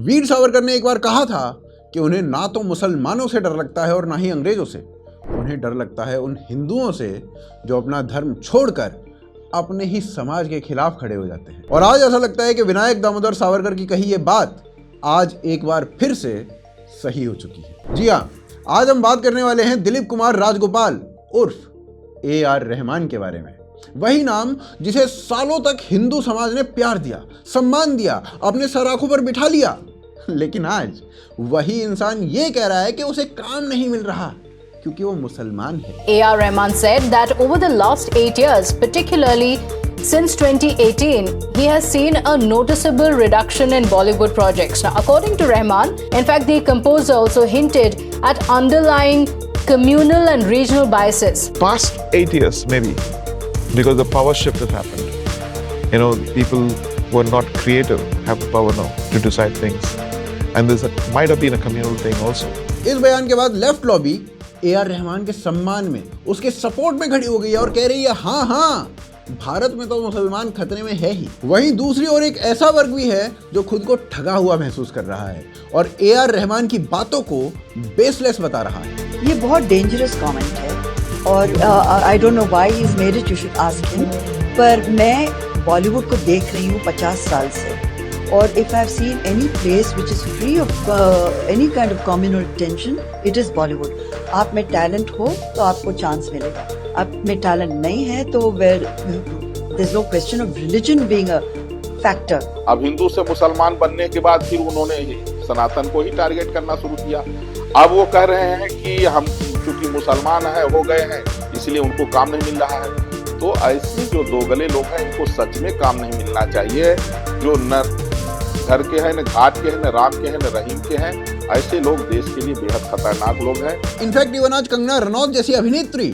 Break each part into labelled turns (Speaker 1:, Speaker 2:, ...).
Speaker 1: वीर सावरकर ने एक बार कहा था कि उन्हें ना तो मुसलमानों से डर लगता है और ना ही अंग्रेजों से, उन्हें डर लगता है उन हिंदुओं से जो अपना धर्म छोड़कर अपने ही समाज के खिलाफ खड़े हो जाते हैं। और आज ऐसा लगता है कि विनायक दामोदर सावरकर की कही ये बात आज एक बार फिर से सही हो चुकी है। जी हाँ, आज हम बात करने वाले हैं दिलीप कुमार राजगोपाल उर्फ AR रहमान के बारे में। वही नाम जिसे सालों तक हिंदू समाज ने प्यार दिया, सम्मान दिया, अपने सराखों पर बिठा लिया, लेकिन आज वही इंसान ये कह रहा है कि उसे काम नहीं मिल रहा क्योंकि वो मुसलमान है।
Speaker 2: AR Rahman said that over the last 8 years, particularly since 2018, he has seen a noticeable reduction in Bollywood projects. Now, according to Rahman, in fact, the composer also hinted at underlying communal and regional biases.
Speaker 3: Past 8 years, maybe, because the power shift has happened. You know, people who are not creative have the power now to decide things. And might have been a communal thing also.
Speaker 1: इस बयान के बाद left lobby AR Rahman के सम्मान में, उसके support में खड़ी हो गई है और कह रही है हाँ हाँ, भारत में तो मुसलमान खतरे में है ही। वहीं दूसरी ओर एक ऐसा वर्ग भी है जो खुद को ठगा हुआ महसूस कर रहा है और AR रहमान की बातों को बेसलेस बता रहा है।
Speaker 4: ये बहुत डेंजरस कमेंट है और I don't know why he is made it, you should ask him. पर मैं बॉलीवुड को देख रही हूँ 50 साल से, और if I have seen any place which is free of any kind of communal tension, it is Bollywood. आप में टैलेंट हो तो आपको चांस मिलेगा, आप में टैलेंट नहीं है तो there is no question of religion being a factor.
Speaker 5: अब हिंदू से मुसलमान बनने के बाद फिर उन्होंने सनातन को ही टारगेट करना शुरू किया। अब वो कह रहे हैं कि हम चूंकि मुसलमान है हो गए हैं इसलिए उनको काम नहीं मिल रहा है। तो ऐसे जो दो गले लोग हैं इनको सच में काम नहीं मिलना चाहिए, जो न घर के हैं, न घाट के हैं, न राम के हैं, न रहीम के हैं। ऐसे लोग देश के लिए बेहद खतरनाक लोग हैं।
Speaker 1: इनफैक्ट इवन आज कंगना रनौत जैसी अभिनेत्री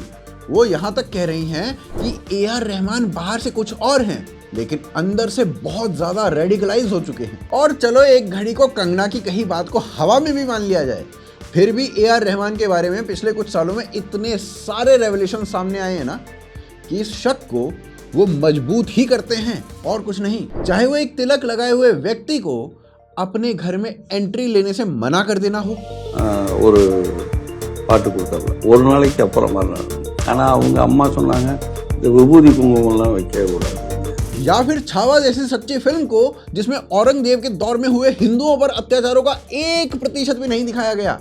Speaker 1: वो यहाँ तक कह रही हैं कि AR रहमान बाहर से कुछ और हैं लेकिन अंदर से बहुत ज्यादा रेडिकलाइज हो चुके हैं। और चलो एक घड़ी को कंगना की कही बात को हवा में भी मान लिया जाए, फिर भी AR रहमान के बारे में पिछले कुछ सालों में इतने सारे रेवलेशन सामने आए हैं ना कि इस शक को वो मजबूत ही करते हैं और कुछ नहीं। चाहे वो एक तिलक लगाए हुए व्यक्ति को अपने घर में एंट्री लेने से मना कर देना हो,
Speaker 6: ஒரு பாட்டு கொடுத்தாங்க ஒரு நாளைக்கு அப்புறம் மறுநாள், ஆனால் அவங்க அம்மா சொன்னாங்க இந்த விபூதி குங்குமம்லாம் வைக்கவே கூடாது।
Speaker 1: या फिर छावा जैसी सच्ची फिल्म को जिसमें औरंगजेब के दौर में हुए हिंदुओं पर अत्याचारों का 1% भी नहीं दिखाया गया,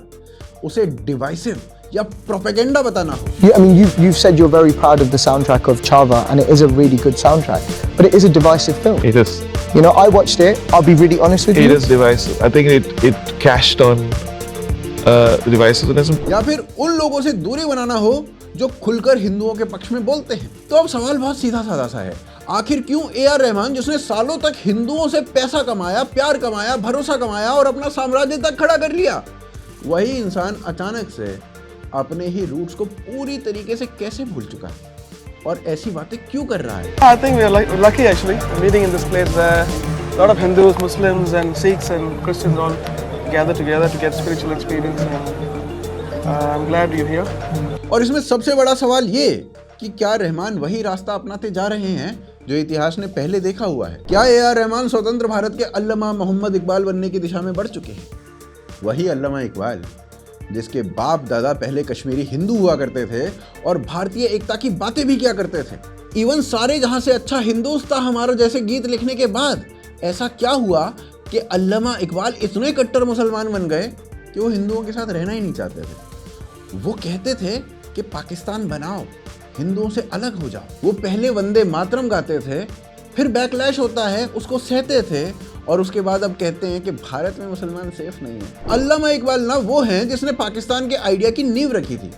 Speaker 1: उसे डिवाइसिव या प्रोपेगेंडा बताना हो।
Speaker 7: I mean, you've said you're very proud of the soundtrack of Chava, and it is a really good soundtrack, but it is a divisive film.
Speaker 3: It is.
Speaker 7: You know, I watched it. I'll be really honest with you.
Speaker 3: It is divisive. I think it cashed on divisiveness.
Speaker 1: या फिर उन लोगों से दूरी बनाना हो जो खुलकर हिंदुओं के पक्ष में बोलते हैं। तो अब सवाल बहुत सीधा साधा सा है, आखिर क्यों AR रहमान जिसने सालों तक हिंदुओं से पैसा कमाया, प्यार कमाया, भरोसा कमाया और अपना साम्राज्य तक खड़ा कर लिया, वही इंसान अचानक से अपने ही रूट्स को पूरी तरीके से कैसे भूल चुका है और ऐसी बातें क्यों कर रहा है?
Speaker 8: I think we are lucky actually meeting in this place where a lot of Hindus, Muslims and Sikhs and Christians all gather together to get spiritual experience, and I'm glad you're here.
Speaker 1: और इसमें सबसे बड़ा सवाल ये कि क्या रहमान वही रास्ता अपनाते जा रहे हैं जो इतिहास ने पहले देखा हुआ है? क्या AR रहमान स्वतंत्र भारत के अल्लामा मोहम्मद इकबाल बनने की दिशा में बढ़ चुके हैं? वही अल्लामा इकबाल जिसके बाप दादा पहले कश्मीरी हिंदू हुआ करते थे और भारतीय एकता की बातें भी किया करते थे। इवन सारे जहां से अच्छा हिंदुस्तान हमारा जैसे गीत लिखने के बाद ऐसा क्या हुआ कि अल्लामा इकबाल इतने कट्टर मुसलमान बन गए कि वो हिंदुओं के साथ रहना ही नहीं चाहते थे। वो कहते थे कि पाकिस्तान बनाओ, हिंदुओं से अलग हो जाओ। वो पहले वंदे मातरम गाते थे, फिर बैकलैश होता है उसको सहते थे और उसके बाद अब कहते हैं कि भारत में मुसलमान सेफ नहीं है। अल्लामा इकबाल ना वो हैं जिसने पाकिस्तान के आइडिया की नींव रखी थी।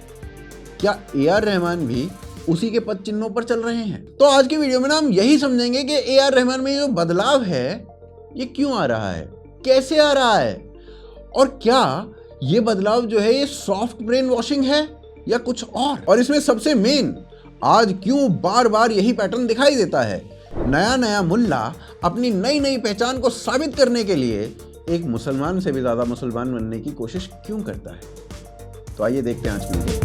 Speaker 1: क्या AR रहमान भी उसी के पद चिन्हों पर चल रहे हैं? तो आज की वीडियो में ना हम यही समझेंगे कि AR रहमान में जो बदलाव है ये क्यों आ रहा है, कैसे आ रहा है, और क्या ये बदलाव जो है ये सॉफ्ट ब्रेन वॉशिंग है या कुछ और इसमें सबसे मेन आज क्यों बार बार यही पैटर्न दिखाई देता है। नया नया मुल्ला अपनी नई नई पहचान को साबित करने के लिए एक मुसलमान से भी ज्यादा मुसलमान बनने की कोशिश क्यों करता है? तो आइए देखते हैं आज की वीडियो।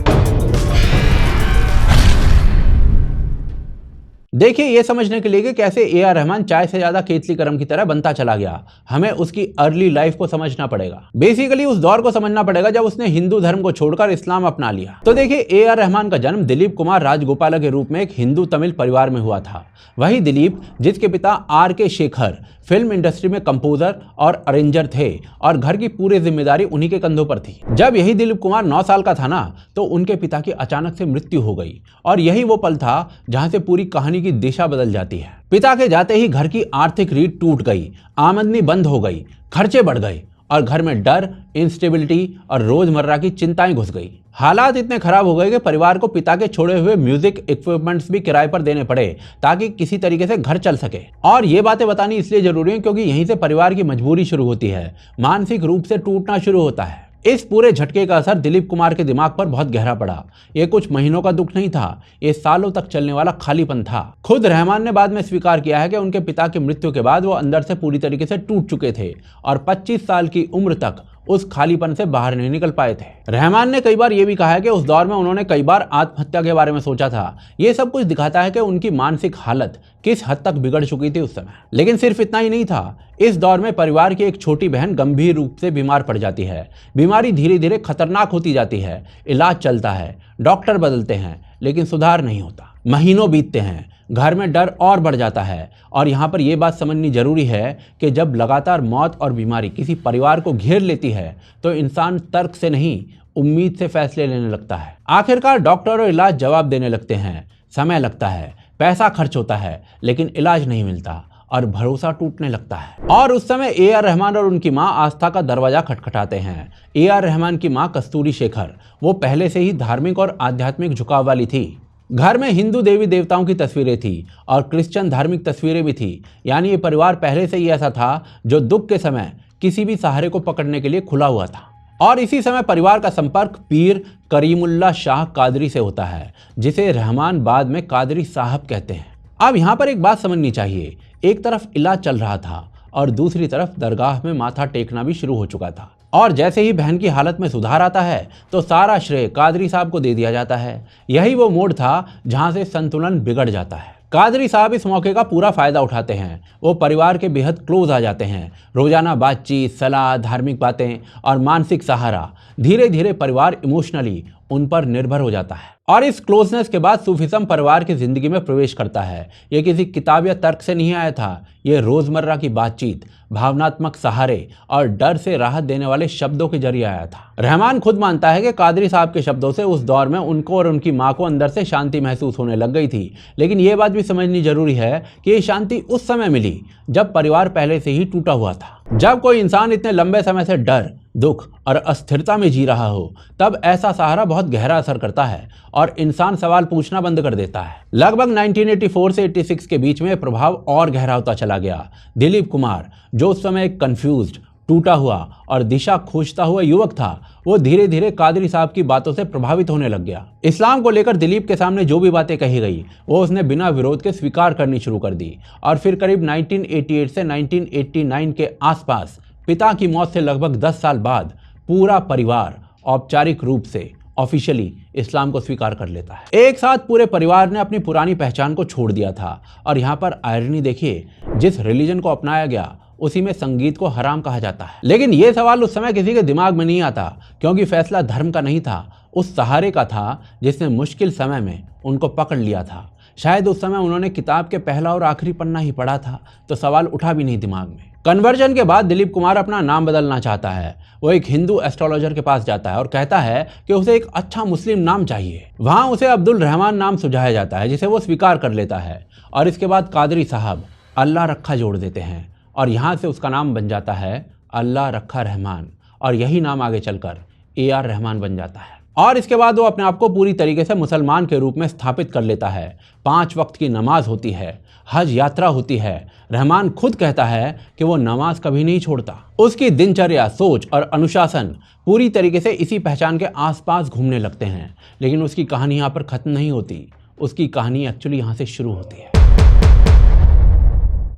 Speaker 1: देखिए, ये समझने के लिए कि कैसे ए आर रहमान चाय से ज्यादा केतली करम की तरह बनता चला गया, हमें उसकी अर्ली लाइफ को समझना पड़ेगा। बेसिकली उस दौर को समझना पड़ेगा जब उसने हिंदू धर्म को छोड़कर इस्लाम अपना लिया। तो देखिए, ए आर रहमान का जन्म दिलीप कुमार राजगोपाला के रूप में एक हिंदू तमिल परिवार में हुआ था। वही दिलीप जिसके पिता आर के शेखर फिल्म इंडस्ट्री में कंपोजर और अरेंजर थे और घर की पूरी जिम्मेदारी उन्हीं के कंधों पर थी। जब यही दिलीप कुमार 9 साल का था ना, तो उनके पिता की अचानक से मृत्यु हो गई और यही वो पल था जहां से पूरी कहानी की दिशा बदल जाती है। पिता के जाते ही घर की आर्थिक रीढ़ टूट गई, आमदनी बंद हो गई, खर्चे बढ़ गए और घर में डर, इंस्टेबिलिटी और रोजमर्रा की चिंताएं घुस गई। हालात इतने खराब हो गए कि परिवार को पिता के छोड़े हुए म्यूजिक इक्विपमेंट्स भी किराए पर देने पड़े ताकि किसी तरीके से घर चल सके। और ये बातें बतानी इसलिए जरूरी है क्योंकि यहीं से परिवार की मजबूरी शुरू होती है, मानसिक रूप से टूटना शुरू होता है। इस पूरे झटके का असर दिलीप कुमार के दिमाग पर बहुत गहरा पड़ा। ये कुछ महीनों का दुख नहीं था, ये सालों तक चलने वाला खालीपन था। खुद रहमान ने बाद में स्वीकार किया है कि उनके पिता की मृत्यु के बाद वो अंदर से पूरी तरीके से टूट चुके थे और 25 साल की उम्र तक उस खालीपन से बाहर नहीं निकल पाए थे। रहमान ने कई बार ये भी कहा है कि उस दौर में उन्होंने कई बार आत्महत्या के बारे में सोचा था। ये सब कुछ दिखाता है कि उनकी मानसिक हालत किस हद तक बिगड़ चुकी थी उस समय। लेकिन सिर्फ इतना ही नहीं था, इस दौर में परिवार की एक छोटी बहन गंभीर रूप से बीमार पड़ जाती है। बीमारी धीरे धीरे खतरनाक होती जाती है, इलाज चलता है, डॉक्टर बदलते हैं, लेकिन सुधार नहीं होता। महीनों बीतते हैं, घर में डर और बढ़ जाता है। और यहाँ पर यह बात समझनी जरूरी है कि जब लगातार मौत और बीमारी किसी परिवार को घेर लेती है तो इंसान तर्क से नहीं, उम्मीद से फैसले लेने लगता है। आखिरकार डॉक्टर और इलाज जवाब देने लगते हैं, समय लगता है, पैसा खर्च होता है, लेकिन इलाज नहीं मिलता और भरोसा टूटने लगता है। और उस समय ए आर रहमान और उनकी मां आस्था का दरवाजा खटखटाते हैं। ए आर रहमान की मां कस्तूरी शेखर, वो पहले से ही धार्मिक और आध्यात्मिक झुकाव वाली थी। घर में हिंदू देवी देवताओं की तस्वीरें थी और क्रिश्चियन धार्मिक तस्वीरें भी थी। यानी ये परिवार पहले से ही ऐसा था जो दुख के समय किसी भी सहारे को पकड़ने के लिए खुला हुआ था। और इसी समय परिवार का संपर्क पीर करीमुल्ला शाह कादरी से होता है, जिसे रहमान बाद में कादरी साहब कहते हैं। अब यहाँ पर एक बात समझनी चाहिए, एक तरफ इलाज चल रहा था और दूसरी तरफ दरगाह में माथा टेकना भी शुरू हो चुका था। और जैसे ही बहन की हालत में सुधार आता है तो सारा श्रेय कादरी साहब को दे दिया जाता है। यही वो मोड़ था जहां से संतुलन बिगड़ जाता है। कादरी साहब इस मौके का पूरा फायदा उठाते हैं। वो परिवार के बेहद क्लोज आ जाते हैं। रोजाना बातचीत, सलाह, धार्मिक बातें और मानसिक सहारा, धीरे धीरे परिवार इमोशनली उन पर निर्भर हो जाता है। और इस क्लोजनेस के बाद सूफिज्म परिवार की जिंदगी में प्रवेश करता है। ये किसी किताब या तर्क से नहीं आया था, ये रोजमर्रा की बातचीत, भावनात्मक सहारे और डर से राहत देने वाले शब्दों के जरिए आया था। रहमान खुद मानता है कि कादरी साहब के शब्दों से उस दौर में उनको और उनकी मां को अंदर से शांति महसूस होने लग गई थी। लेकिन ये बात भी समझनी जरूरी है कि ये शांति उस समय मिली जब परिवार पहले से ही टूटा हुआ था। जब कोई इंसान इतने लंबे समय से डर, दुख और अस्थिरता में जी रहा हो, तब ऐसा सहारा बहुत गहरा असर करता है और इंसान सवाल पूछना बंद कर देता है। लगभग 1984 से 86 के बीच में प्रभाव और गहरा होता चला गया। दिलीप कुमार, जो उस समय एक कंफ्यूज्ड, टूटा हुआ और दिशा खोजता हुआ युवक था, वो धीरे धीरे कादरी साहब की बातों से प्रभावित होने लग गया। इस्लाम को लेकर दिलीप के सामने जो भी बातें कही गई वो उसने बिना विरोध के स्वीकार करनी शुरू कर दी। और फिर करीब 1988 से 1989 के आसपास पिता की मौत से लगभग 10 साल बाद पूरा परिवार औपचारिक रूप से ऑफिशियली इस्लाम को स्वीकार कर लेता है। एक साथ पूरे परिवार ने अपनी पुरानी पहचान को छोड़ दिया था। और यहाँ पर आयरनी देखिए, जिस रिलीजन को अपनाया गया उसी में संगीत को हराम कहा जाता है। लेकिन ये सवाल उस समय किसी के दिमाग में नहीं आता, क्योंकि फैसला धर्म का नहीं था, उस सहारे का था जिसने मुश्किल समय में उनको पकड़ लिया था। शायद उस समय उन्होंने किताब के पहला और आखिरी पन्ना ही पढ़ा था, तो सवाल उठा भी नहीं दिमाग में। कन्वर्जन के बाद दिलीप कुमार अपना नाम बदलना चाहता है। वो एक हिंदू एस्ट्रोलॉजर के पास जाता है और कहता है कि उसे एक अच्छा मुस्लिम नाम चाहिए। वहां उसे अब्दुल रहमान नाम सुझाया जाता है, जिसे वो स्वीकार कर लेता है। और इसके बाद कादरी साहब अल्लाह रखा जोड़ देते हैं और यहाँ से उसका नाम बन जाता है अल्लाह रखा रहमान। और यही नाम आगे चलकर ए आर रहमान बन जाता है। और इसके बाद वो अपने आप को पूरी तरीके से मुसलमान के रूप में स्थापित कर लेता है। 5 वक्त की नमाज होती है, हज यात्रा होती है। रहमान खुद कहता है कि वो नमाज कभी नहीं छोड़ता। उसकी दिनचर्या, सोच और अनुशासन पूरी तरीके से इसी पहचान के आसपास घूमने लगते हैं। लेकिन उसकी कहानी यहाँ पर खत्म नहीं होती, उसकी कहानी एक्चुअली यहाँ से शुरू होती है।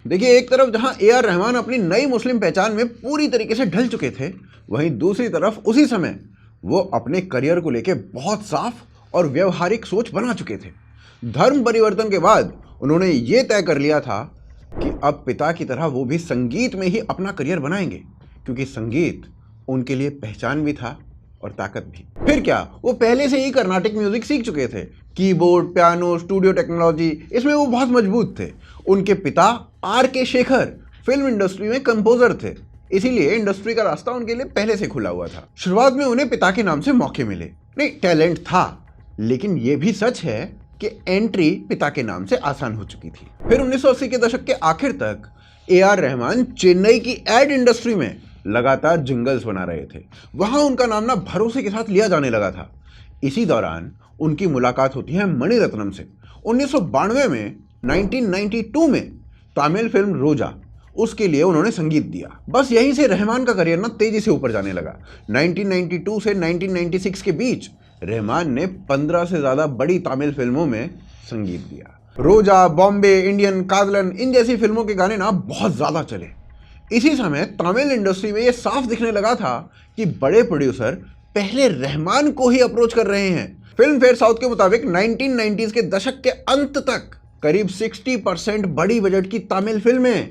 Speaker 1: देखिए, एक तरफ जहां ए आर रहमान अपनी नई मुस्लिम पहचान में पूरी तरीके से ढल चुके थे, वहीं दूसरी तरफ उसी समय वो अपने करियर को लेकर बहुत साफ और व्यवहारिक सोच बना चुके थे। धर्म परिवर्तन के बाद उन्होंने ये तय कर लिया था कि अब पिता की तरह वो भी संगीत में ही अपना करियर बनाएंगे, क्योंकि संगीत उनके लिए पहचान भी था और ताकत भी। फिर क्या, वो पहले से ही कर्नाटिक म्यूजिक सीख चुके थे। कीबोर्ड, पियानो, स्टूडियो टेक्नोलॉजी, इसमें वो बहुत मजबूत थे। उनके पिता R.K. शेखर फिल्म इंडस्ट्री में कंपोजर थे, इसीलिए इंडस्ट्री का रास्ता उनके लिए पहले से खुला हुआ था। शुरुआत में उन्हें पिता के नाम से मौके मिले, नहीं टैलेंट था, लेकिन ये भी सच है कि एंट्री पिता के नाम से आसान हो चुकी थी। फिर 1980 के दशक के आखिर तक A.R. रहमान चेन्नई की एड इंडस्ट्री में लगातार जिंगल्स बना रहे थे। वहां उनका नाम ना भरोसे के साथ लिया जाने लगा था। इसी दौरान उनकी मुलाकात होती है मणिरत्नम से। 1992 में 1992 में तमिल फिल्म रोजा, उसके लिए उन्होंने संगीत दिया। बस यहीं से रहमान का करियर ना तेजी से ऊपर जाने लगा। 1992 से 1996 के बीच रहमान ने 15 से ज्यादा बड़ी तमिल फिल्मों में संगीत दिया। रोजा, बॉम्बे, इंडियन, कादलन, इन जैसी फिल्मों के गाने ना बहुत ज्यादा चले। इसी समय तमिल इंडस्ट्री में यह साफ दिखने लगा था कि बड़े प्रोड्यूसर पहले रहमान को ही अप्रोच कर रहे हैं। फिल्म फेयर साउथ के मुताबिक 1990s के दशक के अंत तक करीब 60% बड़ी बजट की तमिल फिल्में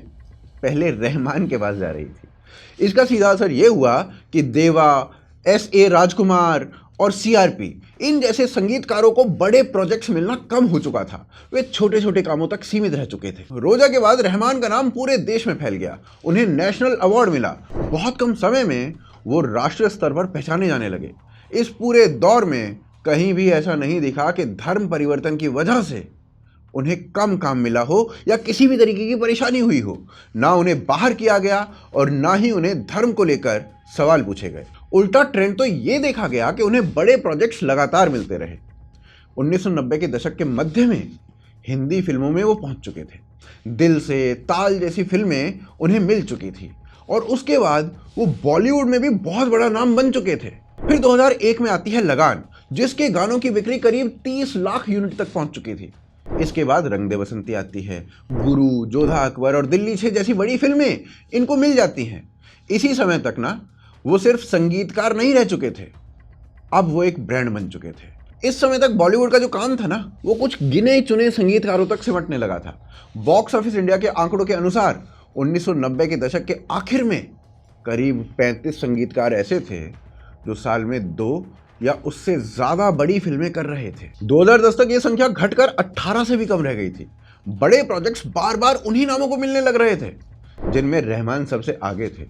Speaker 1: पहले रहमान के पास जा रही थी। इसका सीधा असर यह हुआ कि देवा, S.A. राजकुमार और CRP, इन जैसे संगीतकारों को बड़े प्रोजेक्ट्स मिलना कम हो चुका था। वे छोटे छोटे कामों तक सीमित रह चुके थे। रोजा के बाद रहमान का नाम पूरे देश में फैल गया। उन्हें नेशनल अवार्ड मिला। बहुत कम समय में वो राष्ट्रीय स्तर पर पहचाने जाने लगे। इस पूरे दौर में कहीं भी ऐसा नहीं दिखा कि धर्म परिवर्तन की वजह से उन्हें कम काम मिला हो या किसी भी तरीके की परेशानी हुई हो। ना उन्हें बाहर किया गया और ना ही उन्हें धर्म को लेकर सवाल पूछे गए। उल्टा ट्रेंड तो ये देखा गया कि उन्हें बड़े प्रोजेक्ट्स लगातार मिलते रहे। 1990 के दशक के मध्य में हिंदी फिल्मों में वो पहुंच चुके थे। दिल से, ताल जैसी फिल्में उन्हें मिल चुकी थी और उसके बाद वो बॉलीवुड में भी बहुत बड़ा नाम बन चुके थे। फिर 2001 में आती है लगान, जिसके गानों की बिक्री करीब 30 लाख यूनिट तक पहुंच चुकी थी। इसके बाद रंग दे बसंती आती है, गुरु, जोधा अकबर और दिल्ली 6 जैसी बड़ी फिल्में इनको मिल जाती हैं। इसी समय तक ना वो सिर्फ संगीतकार नहीं रह चुके थे, अब वो एक ब्रांड बन चुके थे। इस समय तक बॉलीवुड का जो काम था ना, वो कुछ गिने चुने संगीतकारों तक सिमटने लगा था। बॉक्स ऑफिस इंडिया के आंकड़ों के अनुसार 1990 के दशक के आखिर में करीब 35 संगीतकार ऐसे थे जो साल में 2 या उससे ज्यादा बड़ी फिल्में कर रहे थे। 2010 तक ये संख्या घटकर 18 से भी कम रह गई थी। बड़े प्रोजेक्ट्स बार बार उन्हीं नामों को मिलने लग रहे थे, जिनमें रहमान सबसे आगे थे।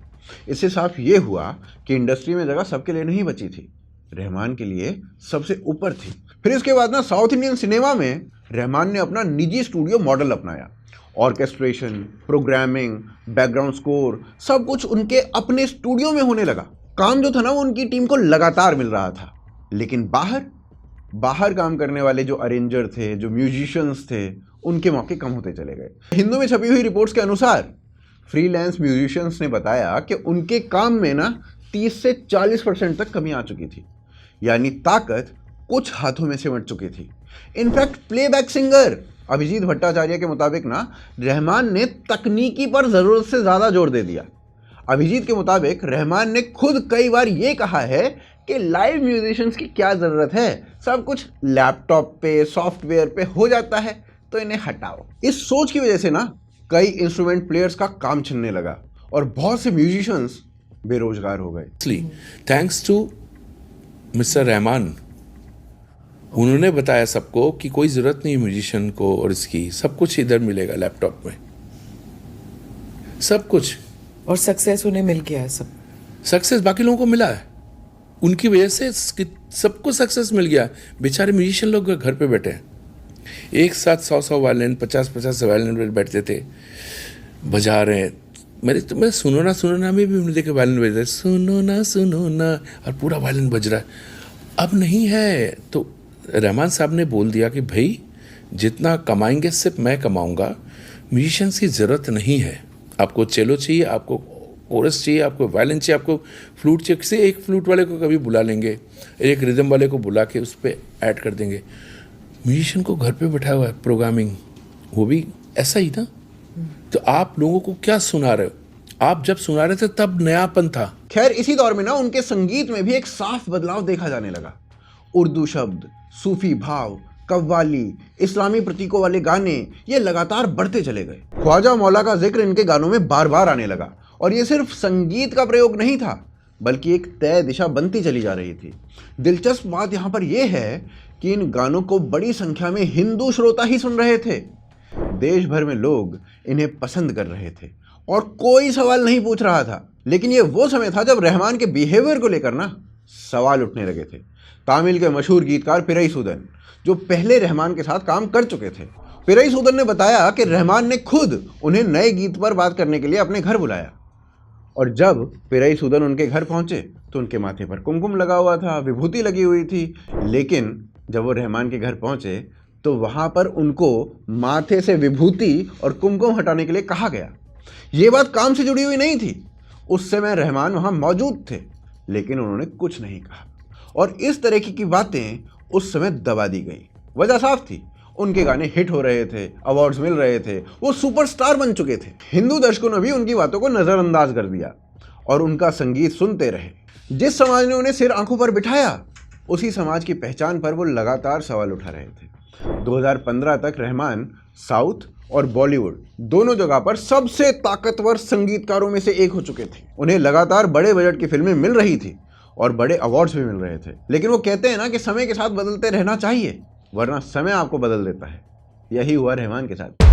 Speaker 1: इससे साफ ये हुआ कि इंडस्ट्री में जगह सबके लिए नहीं बची थी, रहमान के लिए सबसे ऊपर थी। फिर इसके बाद ना साउथ इंडियन सिनेमा में रहमान ने अपना निजी स्टूडियो मॉडल अपनाया। ऑर्केस्ट्रेशन, प्रोग्रामिंग, बैकग्राउंड स्कोर, सब कुछ उनके अपने स्टूडियो में होने लगा। काम जो था ना वो उनकी टीम को लगातार मिल रहा था। लेकिन बाहर काम करने वाले जो अरेंजर थे, जो म्यूजिशियंस थे, उनके मौके कम होते चले गए। हिंदू में छपी हुई रिपोर्ट्स के अनुसार फ्रीलांस म्यूजिशियंस ने बताया कि उनके काम में ना 30 से 40% तक कमी आ चुकी थी, यानी ताकत कुछ हाथों में सिमट चुकी थी। In fact playback singer Abhijeet Bhattacharya के मुताबिक ना रहमान ने तकनीकी पर जरूरत से ज्यादा जोर दे दिया। अभिजीत के मुताबिक रहमान ने खुद कई बार ये कहा है कि लाइव म्यूजिशियंस की क्या जरूरत है, सब कुछ लैपटॉप पे, सॉफ्टवेयर पे हो जाता है, तो इन्हें हटाओ। इस सोच की वजह से ना कई इंस्ट्रूमेंट प्लेयर्स का काम छिनने लगा और बहुत से म्यूजिशियंस बेरोजगार हो गए।
Speaker 9: थैंक्स टू मिस्टर रहमान, उन्होंने बताया सबको कि कोई ज़रूरत नहीं म्यूजिशियन को और इसकी, सब कुछ इधर मिलेगा लैपटॉप में, सब कुछ।
Speaker 10: और सक्सेस उन्हें मिल गया है। सब
Speaker 9: सक्सेस बाकी लोगों को मिला है, उनकी वजह से सबको सक्सेस मिल गया। बेचारे म्यूजिशियन लोग घर पे बैठे हैं, एक साथ 100 वायलिन, 50 वायलिन बैठते थे, बजा रहे हैं। मेरे सुनो ना में भी हमने देखे वायलिन बज रहे, सुनो ना और पूरा वायलिन बज रहा है। अब नहीं है, तो रहमान साहब ने बोल दिया कि भाई जितना कमाएंगे सिर्फ मैं कमाऊंगा, म्यूजिशियंस की ज़रूरत नहीं है। आपको चेलो चाहिए, आपको कोरस चाहिए, आपको वायलिन चाहिए, आपको फ्लूट चाहिए, किसी एक फ्लूट वाले को कभी बुला लेंगे, एक रिदम वाले को बुला के उस पर ऐड कर देंगे। म्यूजिशियन को घर पे बैठा हुआ है, प्रोग्रामिंग, वो भी ऐसा ही था। तो आप लोगों को क्या सुना रहे हो? आप जब सुना रहे थे तब नयापन था।
Speaker 1: खैर इसी दौर में ना उनके संगीत में भी एक साफ बदलाव देखा जाने लगा। उर्दू शब्द, सूफी भाव, कव्वाली, इस्लामी प्रतीकों वाले गाने ये लगातार बढ़ते चले गए। ख्वाजा मौला का जिक्र इनके गानों में बार बार आने लगा और ये सिर्फ संगीत का प्रयोग नहीं था बल्कि एक तय दिशा बनती चली जा रही थी। दिलचस्प बात यहाँ पर यह है कि इन गानों को बड़ी संख्या में हिंदू श्रोता ही सुन रहे थे। देश भर में लोग इन्हें पसंद कर रहे थे और कोई सवाल नहीं पूछ रहा था। लेकिन ये वो समय था जब रहमान के बिहेवियर को लेकर ना सवाल उठने लगे थे। तामिल के मशहूर गीतकार पिराइसूदन, जो पहले रहमान के साथ काम कर चुके थे, पिराइसूदन ने बताया कि रहमान ने खुद उन्हें नए गीत पर बात करने के लिए अपने घर बुलाया और जब पिराइसूदन उनके घर पहुंचे तो उनके माथे पर कुमकुम लगा हुआ था, विभूति लगी हुई थी। लेकिन जब वो रहमान के घर पहुंचे तो वहां पर उनको माथे से विभूति और कुमकुम हटाने के लिए कहा गया। ये बात काम से जुड़ी हुई नहीं थी। उस समय रहमान वहां मौजूद थे लेकिन उन्होंने कुछ नहीं कहा और इस तरह की बातें उस समय दबा दी गई। वजह साफ थी, उनके गाने हिट हो रहे थे, अवार्ड्स मिल रहे थे, वो सुपरस्टार बन चुके थे। हिंदू दर्शकों ने भी उनकी बातों को नज़रअंदाज कर दिया और उनका संगीत सुनते रहे। जिस समाज ने उन्हें सिर आंखों पर बिठाया उसी समाज की पहचान पर वो लगातार सवाल उठा रहे थे। 2015 तक रहमान साउथ और बॉलीवुड दोनों जगह पर सबसे ताकतवर संगीतकारों में से एक हो चुके थे। उन्हें लगातार बड़े बजट की फिल्में मिल रही थी और बड़े अवार्ड्स भी मिल रहे थे। लेकिन वो कहते हैं ना कि समय के साथ बदलते रहना चाहिए वरना समय आपको बदल देता है। यही हुआ रहमान के साथ।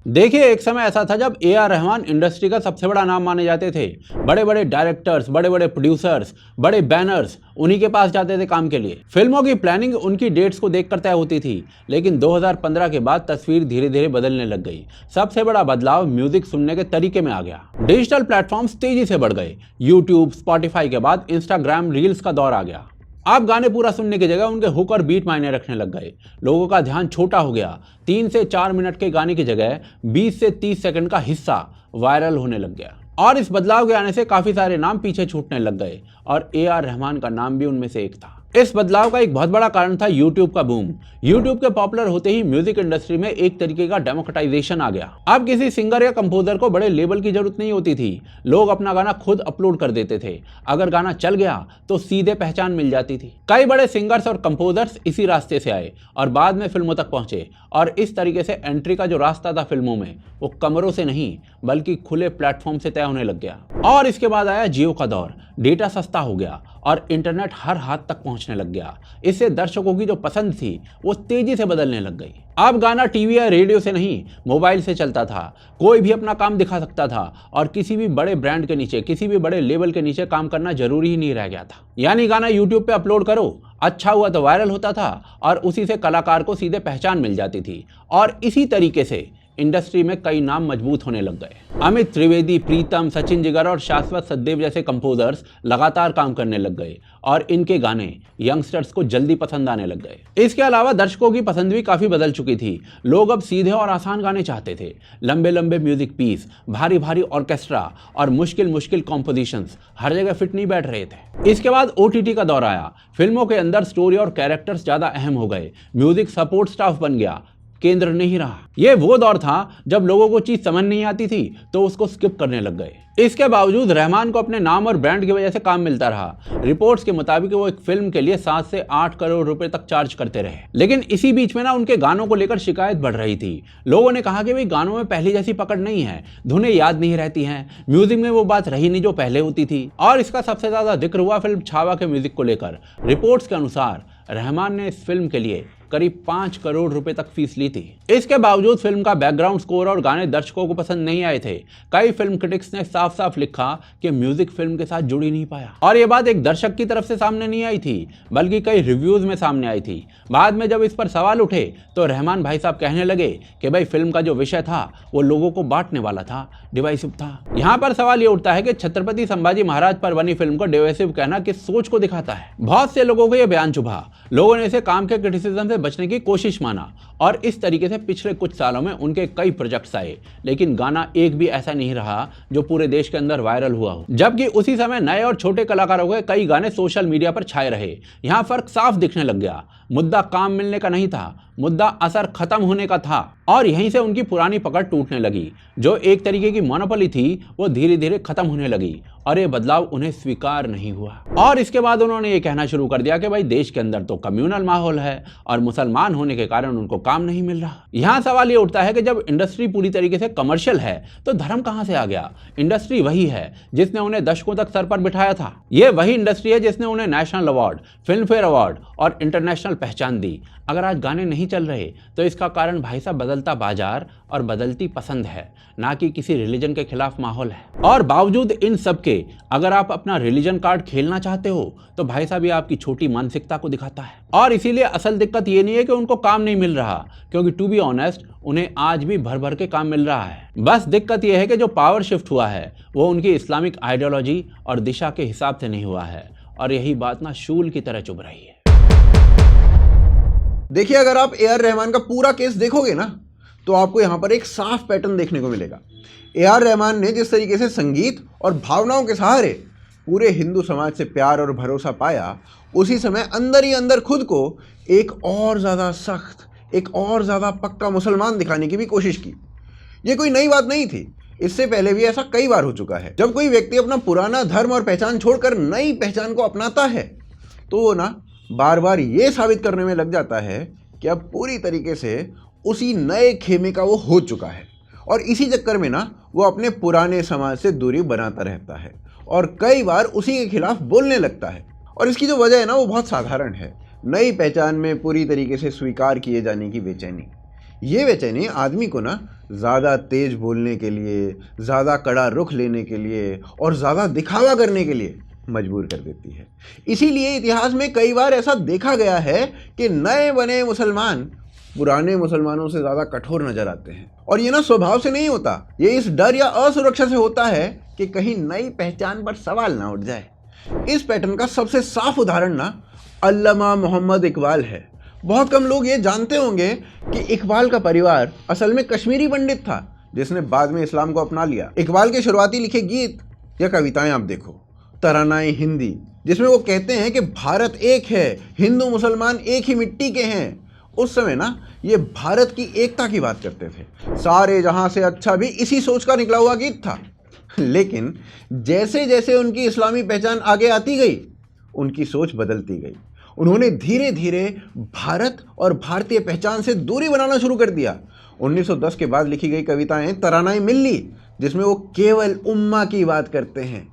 Speaker 11: देखिए, एक समय ऐसा था जब ए आर रहमान इंडस्ट्री का सबसे बड़ा नाम माने जाते थे। बड़े बड़े डायरेक्टर्स, बड़े बड़े प्रोड्यूसर्स, बड़े बैनर्स उन्हीं के पास जाते थे काम के लिए। फिल्मों की प्लानिंग उनकी डेट्स को देखकर तय होती थी। लेकिन 2015 के बाद तस्वीर धीरे धीरे बदलने लग गई। सबसे बड़ा बदलाव म्यूजिक सुनने के तरीके में आ गया। डिजिटल प्लेटफॉर्म्स तेजी से बढ़ गए। यूट्यूब, स्पॉटिफाई के बाद इंस्टाग्राम रील्स का दौर आ गया। आप गाने पूरा सुनने की जगह उनके हुक और बीट मायने रखने लग गए। लोगों का ध्यान छोटा हो गया। 3 से 4 मिनट के गाने की जगह 20 से 30 सेकंड का हिस्सा वायरल होने लग गया और इस बदलाव के आने से काफी सारे नाम पीछे छूटने लग गए और ए आर रहमान का नाम भी उनमें से एक था। इस बदलाव का एक बहुत बड़ा कारण था यूट्यूब का बूम। यूट्यूब के पॉपुलर होते ही म्यूजिक इंडस्ट्री में एक तरीके का डेमोक्रेटाइजेशन आ गया। अब किसी सिंगर या कंपोजर को बड़े लेबल की जरूरत नहीं होती थी। लोग अपना गाना खुद अपलोड कर देते थे। अगर गाना चल गया तो सीधे पहचान मिल जाती थी। कई बड़े सिंगर्स और कंपोजर्स इसी रास्ते से आए और बाद में फिल्मों तक पहुंचे और इस तरीके से एंट्री का जो रास्ता था फिल्मों में वो कमरों से नहीं बल्कि खुले प्लेटफॉर्म से तय होने लग गया। और इसके बाद आया जियो का दौर। डेटा सस्ता हो गया और इंटरनेट हर हाथ तक पहुंचने लग गया। इससे दर्शकों की जो पसंद थी वो तेजी से बदलने लग गई। अब गाना टीवी या रेडियो से नहीं मोबाइल से चलता था। कोई भी अपना काम दिखा सकता था और किसी भी बड़े ब्रांड के नीचे, किसी भी बड़े लेवल के नीचे काम करना जरूरी ही नहीं रह गया था। यानी गाना यूट्यूब पे अपलोड करो, अच्छा हुआ तो वायरल होता था और उसी से कलाकार को सीधे पहचान मिल जाती थी। और इसी तरीके से इंडस्ट्री में कई नाम मजबूत होने लग गए। अमित त्रिवेदी, प्रीतम, सचिन जिगर और शाश्वत सचदेव जैसे कंपोजर्स लगातार काम करने लग गए और इनके गाने यंगस्टर्स को जल्दी पसंद आने लग गए। इसके अलावा दर्शकों की पसंद भी काफी बदल चुकी थी। लोग अब सीधे और आसान गाने चाहते थे। लंबे लंबे म्यूजिक पीस, भारी भारी ऑर्केस्ट्रा और मुश्किल मुश्किल कॉम्पोजिशंस हर जगह फिट नहीं बैठ रहे थे। इसके बाद OTT का दौर आया। फिल्मों के अंदर स्टोरी और कैरेक्टर्स ज्यादा अहम हो गए। म्यूजिक सपोर्ट स्टाफ बन गया, केंद्र नहीं रहा। यह वो दौर था जब लोगों को चीज समझ नहीं आती थी तो उसको स्किप करने लग गए। इसके बावजूद रहमान को अपने नाम और ब्रांड की वजह से काम मिलता रहा। रिपोर्ट्स के मुताबिक वो एक फिल्म के लिए 7 से 8 करोड़ रुपए तक चार्ज करते रहे। लेकिन इसी बीच में ना उनके गानों को लेकर शिकायत बढ़ रही थी। लोगों ने कहा कि भाई गानों में पहले जैसी पकड़ नहीं है, धुनें याद नहीं रहती हैं, म्यूजिक में वो बात रही नहीं जो पहले होती थी। और इसका सबसे ज्यादा जिक्र हुआ फिल्म छावा के म्यूजिक को लेकर। रिपोर्ट्स के अनुसार रहमान ने इस फिल्म के लिए करीब 5 करोड़ रुपए तक फीस ली थी। इसके बावजूद फिल्म का बैकग्राउंड स्कोर और गाने दर्शकों को पसंद नहीं आए थे। कई फिल्म क्रिटिक्स ने साफ साफ लिखा कि म्यूजिक फिल्म के साथ जुड़ ही नहीं पाया। और ये बात एक दर्शक की तरफ से सामने नहीं आई थी बल्कि कई रिव्यूज में सामने आई थी। बाद में जब इस पर सवाल उठे तो रहमान भाई साहब कहने लगे कि भाई फिल्म का जो विषय था वो लोगों को बांटने वाला था, डिवाइसिव था। यहाँ पर सवाल ये उठता है कि छत्रपति संभाजी महाराज पर बनी फिल्म को डिवाइसिव कहना किस सोच को दिखाता है। बहुत से लोगों को यह बयान चुभा। लोगों ने इसे काम के क्रिटिसिज्म से बचने की कोशिश माना और इस तरीके से पिछले कुछ सालों में उनके कई प्रोजेक्ट्स आए लेकिन गाना एक भी ऐसा नहीं रहा जो पूरे देश के अंदर वायरल हुआ हो। जबकि उसी समय नए और छोटे कलाकारों के कई गाने सोशल मीडिया पर छाए रहे। यहाँ फर्क साफ दिखने लग गया। मुद्दा काम मिलने का नहीं था, मुद्दा असर खत्म होने का था। और यहीं से उनकी पुरानी पकड़ टूटने लगी। जो एक तरीके की मोनोपोली थी वो धीरे धीरे खत्म होने लगी और ये बदलाव उन्हें स्वीकार नहीं हुआ। और इसके बाद उन्होंने ये कहना शुरू कर दिया कि भाई देश के अंदर तो कम्युनल माहौल है और मुसलमान होने के कारण उनको काम नहीं मिल रहा। यहाँ सवाल ये उठता है कि जब इंडस्ट्री पूरी तरीके से कमर्शियल है तो धर्म कहाँ से आ गया? इंडस्ट्री वही है जिसने उन्हें दशकों तक सर पर बिठाया था। ये वही इंडस्ट्री है जिसने उन्हें national award, film fair award और इंटरनेशनल पहचान दी। अगर आज गाने नहीं चल रहे तो इसका कारण भाई साहब बदलता बाजार और बदलती पसंद है, ना कि किसी रिलीजन के खिलाफ माहौल है। और बावजूद इन सब के अगर आप अपना रिलीजन कार्ड खेलना चाहते हो तो भाई साहब ये आपकी छोटी मानसिकता को दिखाता है। और इसीलिए असल दिक्कत ये नहीं है कि उनको काम नहीं मिल रहा, क्योंकि टू बी ऑनेस्ट उन्हें आज भी भर भर के काम मिल रहा है। बस दिक्कत यह है कि जो पावर शिफ्ट हुआ है वो उनकी इस्लामिक आइडियोलॉजी और दिशा के हिसाब से नहीं हुआ है, और यही बात ना शूल की तरह चुभ रही है।
Speaker 1: देखिए, अगर आप ए आर रहमान का पूरा केस देखोगे ना तो आपको यहाँ पर एक साफ पैटर्न देखने को मिलेगा। ए आर रहमान ने जिस तरीके से संगीत और भावनाओं के सहारे पूरे हिंदू समाज से प्यार और भरोसा पाया, उसी समय अंदर ही अंदर खुद को एक और ज़्यादा सख्त, एक और ज़्यादा पक्का मुसलमान दिखाने की भी कोशिश की। ये कोई नई बात नहीं थी, इससे पहले भी ऐसा कई बार हो चुका है। जब कोई व्यक्ति अपना पुराना धर्म और पहचान छोड़कर नई पहचान को अपनाता है तो वो ना बार बार ये साबित करने में लग जाता है कि अब पूरी तरीके से उसी नए खेमे का वो हो चुका है, और इसी चक्कर में ना वो अपने पुराने समाज से दूरी बनाता रहता है और कई बार उसी के खिलाफ बोलने लगता है। और इसकी जो वजह है ना वो बहुत साधारण है, नई पहचान में पूरी तरीके से स्वीकार किए जाने की बेचैनी। ये बेचैनी आदमी को ना ज़्यादा तेज बोलने के लिए, ज़्यादा कड़ा रुख लेने के लिए और ज़्यादा दिखावा करने के लिए मजबूर कर देती है। इसीलिए इतिहास में कई बार ऐसा देखा गया है कि नए बने मुसलमान पुराने मुसलमानों से ज़्यादा कठोर नजर आते हैं। और ये ना स्वभाव से नहीं होता, ये इस डर या असुरक्षा से होता है कि कहीं नई पहचान पर सवाल ना उठ जाए। इस पैटर्न का सबसे साफ उदाहरण ना अल्लामा मोहम्मद इकबाल है। बहुत कम लोग ये जानते होंगे कि इकबाल का परिवार असल में कश्मीरी पंडित था जिसने बाद में इस्लाम को अपना लिया। इकबाल के शुरुआती लिखे गीत या कविताएं आप देखो, तरानाए हिंदी, जिसमें वो कहते हैं कि भारत एक है, हिंदू मुसलमान एक ही मिट्टी के हैं। उस समय ना ये भारत की एकता की बात करते थे। सारे जहां से अच्छा भी इसी सोच का निकला हुआ गीत था। लेकिन जैसे जैसे उनकी इस्लामी पहचान आगे आती गई, उनकी सोच बदलती गई। उन्होंने धीरे धीरे भारत और भारतीय पहचान से दूरी बनाना शुरू कर दिया। 1910 के बाद लिखी गई कविताएं तरानाए मिल्ली, जिसमें वो केवल उम्मा की बात करते हैं,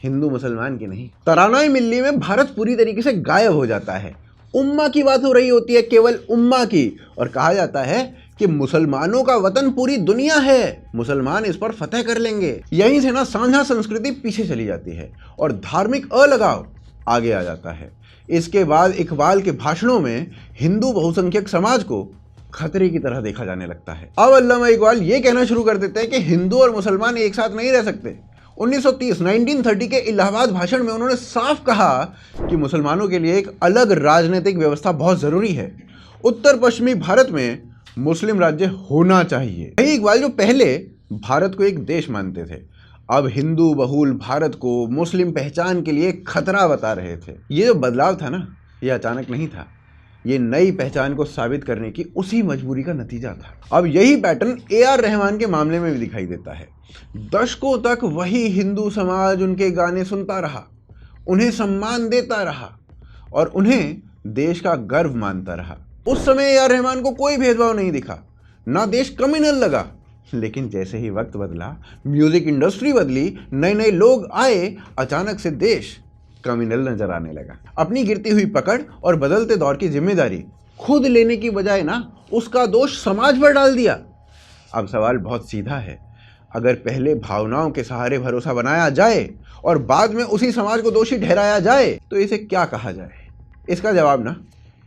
Speaker 1: हिंदू मुसलमान की नहीं। तरानाए मिल्ली में भारत पूरी तरीके से गायब हो जाता है, उम्मा की बात हो रही होती है, केवल उम्मा की, और कहा जाता है कि मुसलमानों का वतन पूरी दुनिया है, मुसलमान इस पर फतेह कर लेंगे। यहीं से ना साझा संस्कृति पीछे चली जाती है और धार्मिक अलगाव आगे आ जाता है। इसके बाद इकबाल के भाषणों में हिंदू बहुसंख्यक समाज को खतरे की तरह देखा जाने लगता है। अब अल्लामा इकबाल ये कहना शुरू कर देते हैं कि हिंदू और मुसलमान एक साथ नहीं रह सकते। 1930 के इलाहाबाद भाषण में उन्होंने साफ कहा कि मुसलमानों के लिए एक अलग राजनीतिक व्यवस्था बहुत ज़रूरी है। उत्तर पश्चिमी भारत में मुस्लिम राज्य होना चाहिए। यही इकबाल जो पहले भारत को एक देश मानते थे, अब हिंदू बहुल भारत को मुस्लिम पहचान के लिए खतरा बता रहे थे। ये जो बदलाव था ना, ये अचानक नहीं था, ये नई पहचान को साबित करने की उसी मजबूरी का नतीजा था। अब यही पैटर्न ए आर रहमान के मामले में भी दिखाई देता है। दशकों तक वही हिंदू समाज उनके गाने सुनता रहा, उन्हें सम्मान देता रहा और उन्हें देश का गर्व मानता रहा। उस समय ए आर रहमान को कोई भेदभाव नहीं दिखा, ना देश कम्युनल लगा। लेकिन जैसे ही वक्त बदला, म्यूजिक इंडस्ट्री बदली, नए नए लोग आए, अचानक से देश कम्युनल नजर आने लगा। अपनी गिरती हुई पकड़ और बदलते दौर की जिम्मेदारी खुद लेने की बजाय ना उसका दोष समाज पर डाल दिया। अब सवाल बहुत सीधा है, अगर पहले भावनाओं के सहारे भरोसा बनाया जाए और बाद में उसी समाज को दोषी ठहराया जाए तो इसे क्या कहा जाए? इसका जवाब ना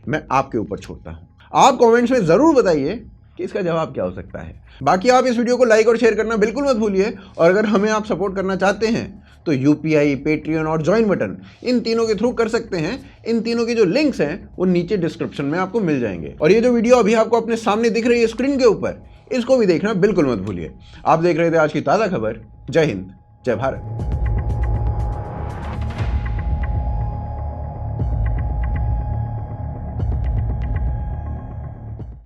Speaker 1: मैं आपके ऊपर छोड़ता हूँ। आप कमेंट्स में ज़रूर बताइए कि इसका जवाब क्या हो सकता है। बाकी आप इस वीडियो को लाइक और शेयर करना बिल्कुल मत भूलिए, और अगर हमें आप सपोर्ट करना चाहते हैं तो यूपीआई, पेट्रियन और ज्वाइन बटन, इन तीनों के थ्रू कर सकते हैं। इन तीनों के जो लिंक्स हैं वो नीचे डिस्क्रिप्शन में आपको मिल जाएंगे। और ये जो वीडियो अभी आपको अपने सामने दिख रही है स्क्रीन के ऊपर, इसको भी देखना बिल्कुल मत भूलिए। आप देख रहे थे आज की ताज़ा खबर। जय हिंद, जय भारत।